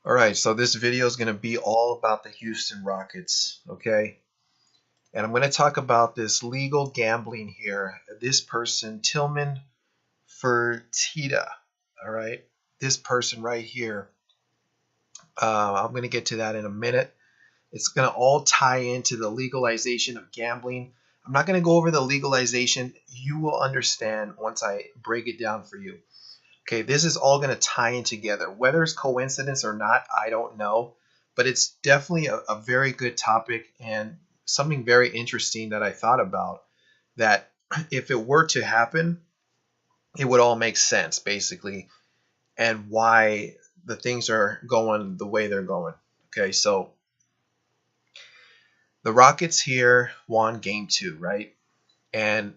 All right, so this video is going to be all about the Houston Rockets, okay? And I'm going to talk about this legal gambling here. This person, Tilman Fertitta, all right? This person right here, I'm going to get to that in a minute. It's going to all tie into the legalization of gambling. I'm not going to go over the legalization. You will understand once I break it down for you. Okay, this is all going to tie in together. Whether it's coincidence or not, I don't know. But it's definitely a very good topic and something very interesting that I thought about. That if it were to happen, it would all make sense, basically, and why the things are going the way they're going. Okay, so the Rockets here won game 2, right? And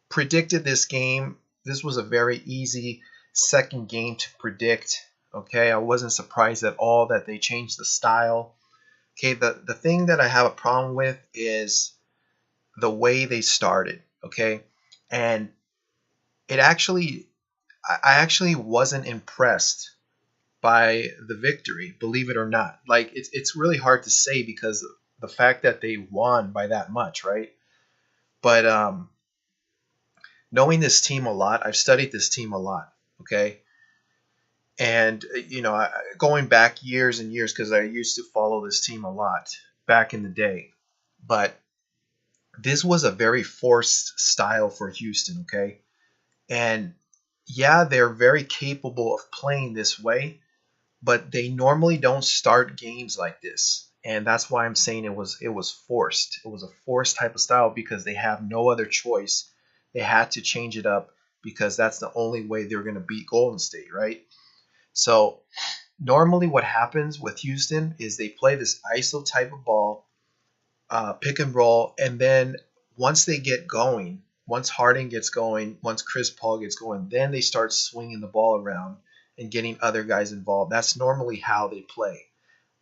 predicted this game. This was a very easy second game to predict. Okay, I wasn't surprised at all that they changed the style. Okay, the thing that I have a problem with is the way they started. Okay, and it actually, I actually wasn't impressed by the victory, believe it or not. Like it's really hard to say because of the fact that they won by that much, right? But knowing this team a lot, I've studied this team a lot. Okay, and going back years and years because I used to follow this team a lot back in the day. But this was a very forced style for Houston, okay? And yeah, they're very capable of playing this way, but they normally don't start games like this. And that's why I'm saying it was forced. It was a forced type of style because they have no other choice. They had to change it up because that's the only way they're going to beat Golden State, right? So normally what happens with Houston is they play this ISO type of ball, pick and roll, and then once they get going, once Harden gets going, once Chris Paul gets going, then they start swinging the ball around and getting other guys involved. That's normally how they play.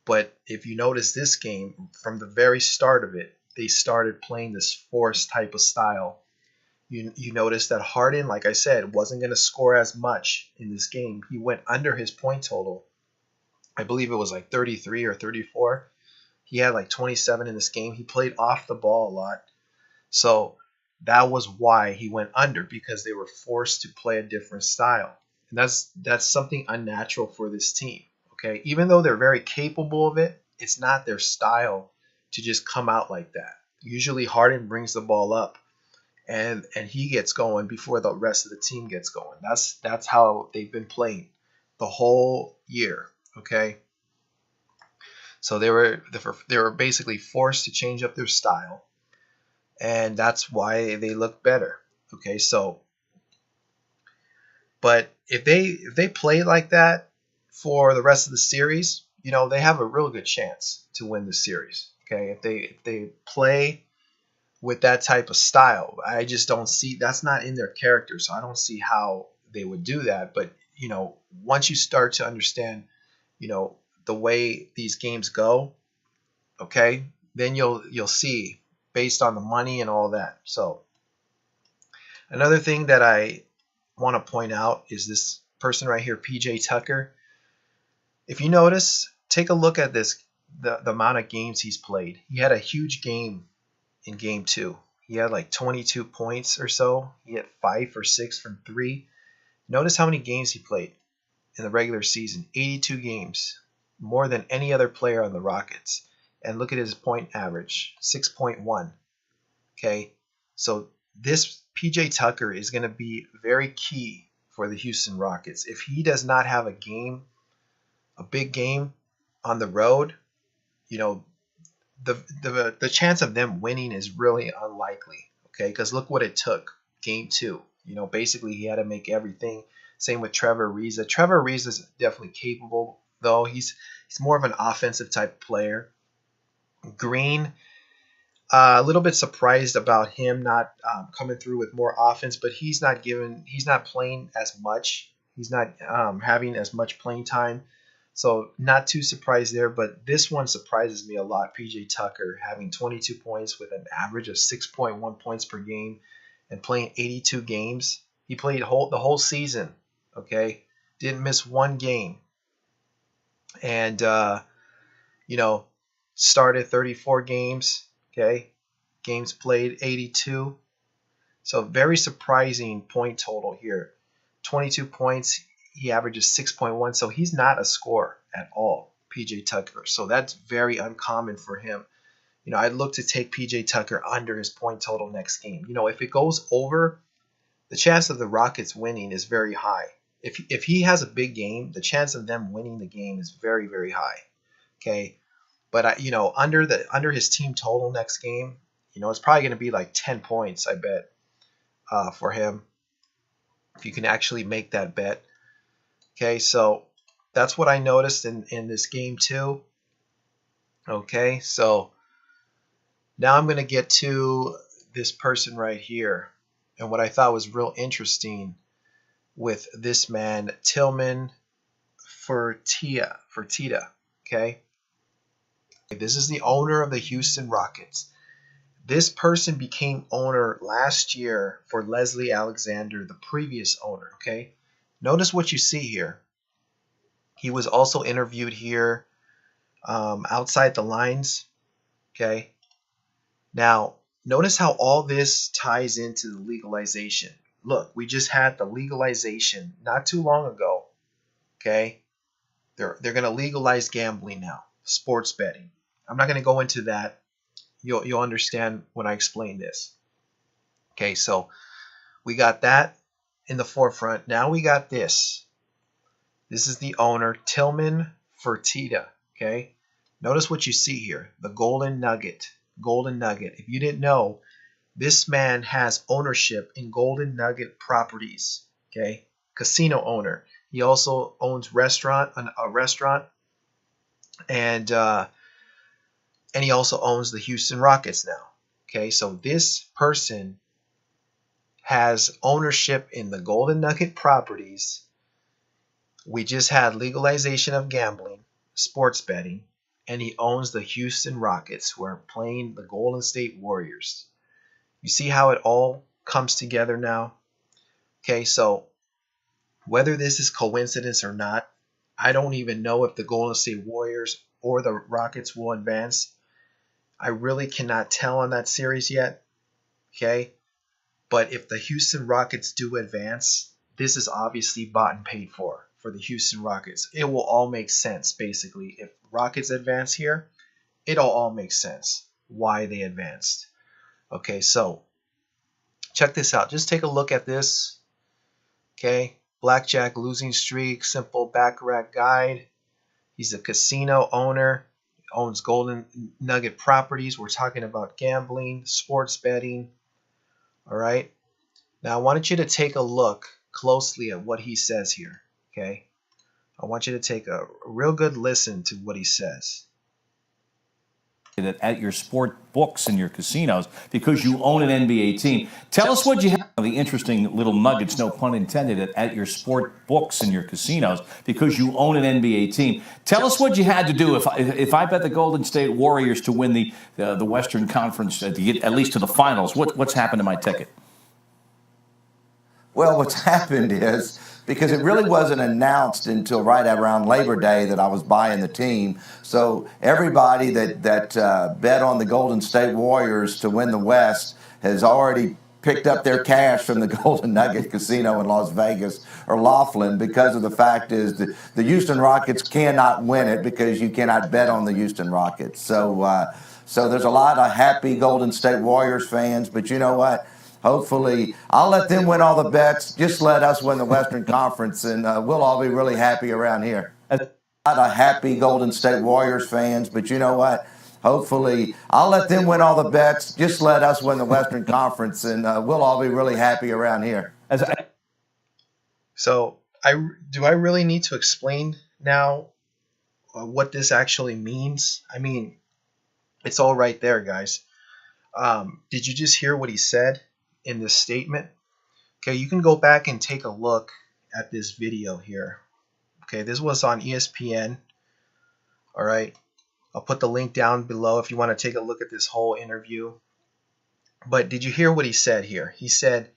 But if you notice this game, from the very start of it, they started playing this forced type of style. You notice that Harden, like I said, wasn't going to score as much in this game. He went under his point total. I believe it was like 33 or 34. He had like 27 in this game. He played off the ball a lot. So that was why he went under because they were forced to play a different style. And that's something unnatural for this team. Okay, even though they're very capable of it, it's not their style to just come out like that. Usually Harden brings the ball up and he gets going before the rest of the team gets going. That's how they've been playing the whole year. Okay, so they were basically forced to change up their style, and that's why they look better. Okay, so but if they play like that for the rest of the series, they have a real good chance to win the series. Okay, if they play with that type of style, I just don't see that's not in their character, so I don't see how they would do that. But once you start to understand, you know, the way these games go, okay, then you'll see based on the money and all that. So another thing that I want to point out is this person right here, PJ Tucker. If you notice, take a look at this, the amount of games he's played. He had a huge game in game 2. He had like 22 points or so. He had 5 or 6 from 3. Notice how many games he played in the regular season. 82 games, more than any other player on the Rockets. And look at his point average, 6.1. Okay, so this PJ Tucker is going to be very key for the Houston Rockets. If he does not have a big game on the road, you know, the chance of them winning is really unlikely. Okay, because look what it took, game 2. Basically he had to make everything. Same with Trevor Ariza. Trevor Ariza is definitely capable, though he's more of an offensive type player. Green, a little bit surprised about him not coming through with more offense, but he's not playing as much. He's not having as much playing time, so not too surprised there. But this one surprises me a lot. PJ Tucker having 22 points with an average of 6.1 points per game and playing 82 games. He played the whole season. Okay, didn't miss one game, and you know, started 34 games. Okay, games played 82. So very surprising point total here. 22 points. He averages 6.1. So he's not a scorer at all, PJ Tucker. So that's very uncommon for him. You know, I'd look to take PJ Tucker under his point total next game. You know, if it goes over, the chance of the Rockets winning is very high. If he has a big game, the chance of them winning the game is very, very high. Okay, but you know, under his team total next game, you know, it's probably going to be like 10 points, I bet, for him, if you can actually make that bet. Okay, so that's what I noticed in this game too. Okay, so now I'm going to get to this person right here, and what I thought was real interesting with this man, Tilman Fertitta. Okay, this is the owner of the Houston Rockets. This person became owner last year for Leslie Alexander, the previous owner. Okay, notice what you see here. He was also interviewed here outside the lines. Okay, now notice how all this ties into the legalization. Look, we just had the legalization not too long ago. Okay, they're going to legalize gambling now, sports betting. I'm not going to go into that. You'll understand when I explain this. Okay, so we got that in the forefront. Now we got this. This is the owner, Tilman Fertitta. Okay, notice what you see here, the Golden Nugget. Golden Nugget. If you didn't know, this man has ownership in Golden Nugget properties. Okay, casino owner. He also owns a restaurant, and he also owns the Houston Rockets now. Okay, so this person has ownership in the Golden Nugget properties. We just had legalization of gambling, sports betting, and he owns the Houston Rockets, who are playing the Golden State Warriors. You see how it all comes together now? Okay, so whether this is coincidence or not, I don't even know if the Golden State Warriors or the Rockets will advance. I really cannot tell on that series yet. Okay, but if the Houston Rockets do advance, this is obviously bought and paid for the Houston Rockets. It will all make sense, basically. If Rockets advance here, it'll all make sense why they advanced. Okay, so check this out. Just take a look at this. Okay, blackjack losing streak, simple baccarat guide. He's a casino owner, owns Golden Nugget properties. We're talking about gambling, sports betting. All right. Now I wanted you to take a look closely at what he says here. Okay. I want you to take a real good listen to what he says. At your sport books and your casinos because you own an NBA team. Tell us what you have. The interesting little nuggets, no pun intended, at your sport books and your casinos because you own an NBA team. Tell us what you had to do if I bet the Golden State Warriors to win the Western Conference to get at least to the finals. What's happened to my ticket? Well, what's happened is, because it really wasn't announced until right around Labor Day that I was buying the team. So everybody that bet on the Golden State Warriors to win the West has already picked up their cash from the Golden Nugget Casino in Las Vegas or Laughlin, because of the fact is that the Houston Rockets cannot win it because you cannot bet on the Houston Rockets. So there's a lot of happy Golden State Warriors fans, but you know what? Hopefully, I'll let them win all the bets. Just let us win the Western Conference, and we'll all be really happy around here. A lot of happy Golden State Warriors fans, but you know what? Hopefully, I'll let them win all the bets. Just let us win the Western Conference, and we'll all be really happy around here. So, I really need to explain now what this actually means? I mean, it's all right there, guys. Did you just hear what he said in this statement? Okay, you can go back and take a look at this video here. Okay, this was on ESPN. All right, I'll put the link down below if you want to take a look at this whole interview. But did you hear what he said here? He said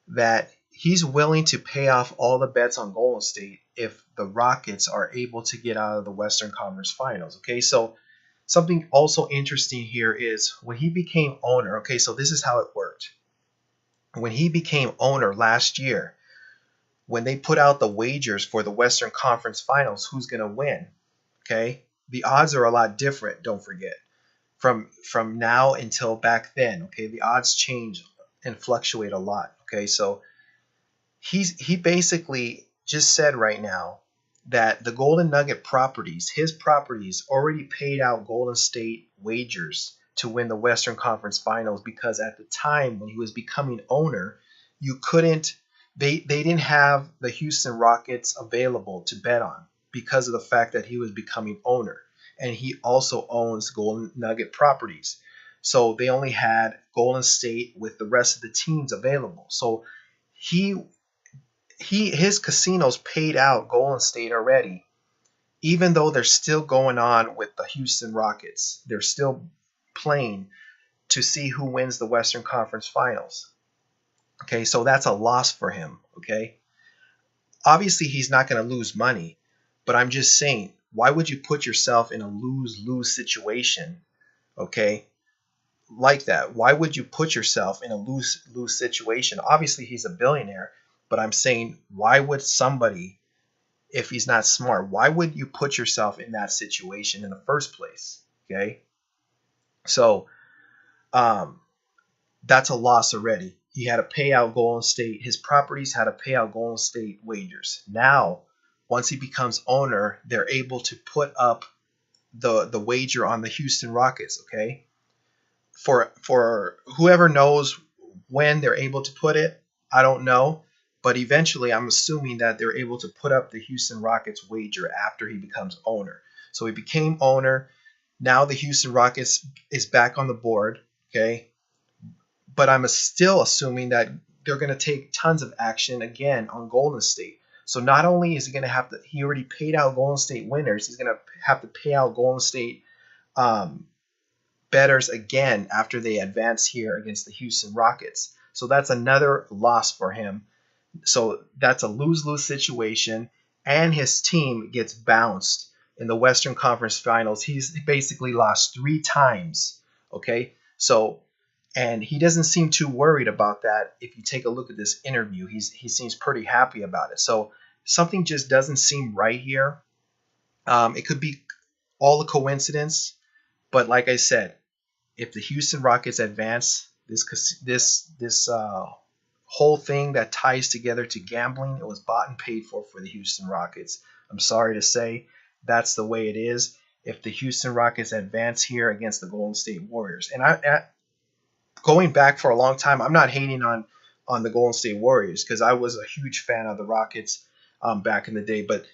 that he's willing to pay off all the bets on Golden State if the Rockets are able to get out of the Western Conference Finals. Okay, so something also interesting here is when he became owner. Okay, so this is how it worked. When he became owner last year, when they put out the wagers for the Western Conference Finals, who's going to win? Okay, the odds are a lot different. Don't forget from now until back then. Okay, the odds change and fluctuate a lot. Okay, so he basically just said right now that the Golden Nugget properties, his properties, already paid out Golden State wagers to win the Western Conference Finals, because at the time when he was becoming owner, you couldn't they didn't have the Houston Rockets available to bet on because of the fact that he was becoming owner, and he also owns Golden Nugget properties. So they only had Golden State with the rest of the teams available. So he his casinos paid out Golden State already, even though they're still going on with the Houston Rockets. They're still playing to see who wins the Western Conference Finals. Okay, so that's a loss for him. Okay, obviously he's not going to lose money, but I'm just saying, why would you put yourself in a lose-lose situation? Okay, like that. Why would you put yourself in a lose-lose situation? Obviously he's a billionaire, but I'm saying, why would somebody, if he's not smart, why would you put yourself in that situation in the first place? Okay, so that's a loss already. He had to pay out Golden State. His properties had to pay out Golden State wagers. Now, once he becomes owner, they're able to put up the wager on the Houston Rockets. Okay, for whoever knows when they're able to put it, I don't know. But eventually, I'm assuming that they're able to put up the Houston Rockets wager after he becomes owner. So he became owner. Now the Houston Rockets is back on the board. Okay, but I'm still assuming that they're going to take tons of action again on Golden State. So not only is he going to have to, he already paid out Golden State winners, he's going to have to pay out Golden State bettors again after they advance here against the Houston Rockets. So that's another loss for him. So that's a lose-lose situation, and his team gets bounced in the Western Conference Finals. He's basically lost 3 times. Okay, so, and he doesn't seem too worried about that. If you take a look at this interview, he seems pretty happy about it. So something just doesn't seem right here. It could be all a coincidence, but like I said, if the Houston Rockets advance, this whole thing that ties together to gambling, it was bought and paid for the Houston Rockets. I'm sorry to say, that's the way it is. If the Houston Rockets advance here against the Golden State Warriors, and going back for a long time, I'm not hating on the Golden State Warriors, because I was a huge fan of the Rockets back in the day. But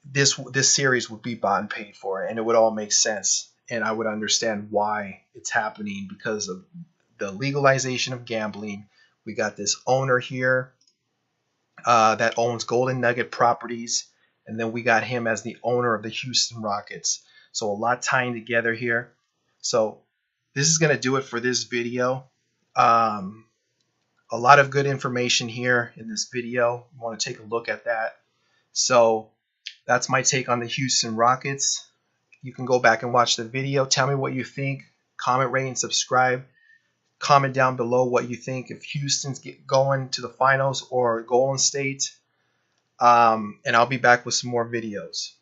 this series would be bought and paid for, and it would all make sense, and I would understand why it's happening because of the legalization of gambling. We got this owner here that owns Golden Nugget properties, and then we got him as the owner of the Houston Rockets. So a lot tying together here. So this is going to do it for this video. A lot of good information here in this video. You want to take a look at that. So that's my take on the Houston Rockets. You can go back and watch the video. Tell me what you think. Comment, rate, and subscribe. Comment down below what you think, if Houston's going to the finals or Golden State. And I'll be back with some more videos.